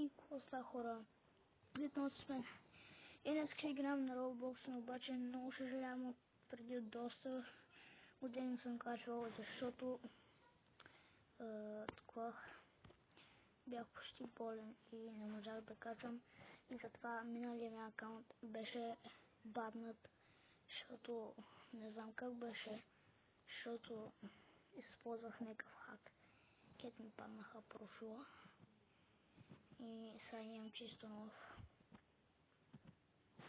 И какво става, хора? Отново сме. И днес ще играем на Roblox, но обаче много съжалявам, преди доста години съм качвал, защото такова бях почти болен и не можах да качвам. И затова миналия ми акаунт беше баднат, защото не знам как беше, защото използвах някакъв хак, където ми паднаха профила и сега имам чисто нов.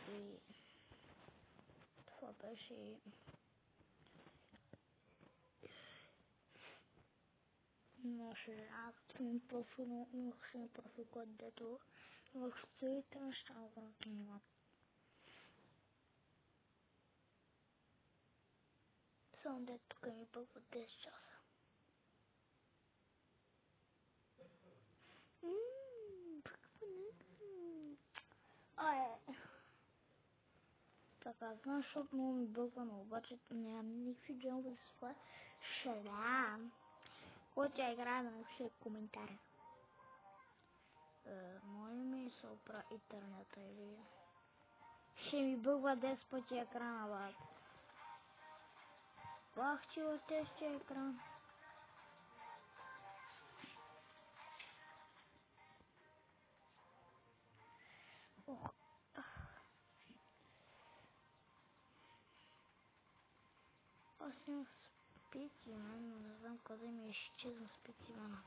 И това беше много съжалявам, имам профил, но имах един профил, който дето имах целите неща, които имам. Само дето тук ми бъгва 10 часа. Така, знам, защото много ми бъгва, но обаче нямам никакви джемове да се справя. Шалям! Който я играе да напише коментари. Може ми се опра интернета или... Ще ми бъгва 10 пъти екрана, бат. Бах ти от тези екран. Ох. Аз имам специмен, но не знам къде ми изчезна специмена.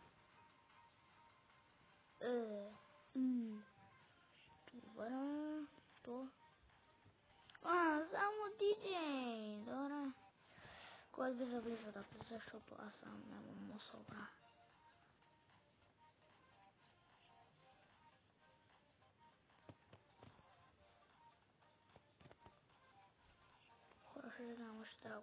Добре, то. Само диджей, добре. Кой да завлиза да писа, защото аз сам нямам мусора. Хора, ще знам, ще трябва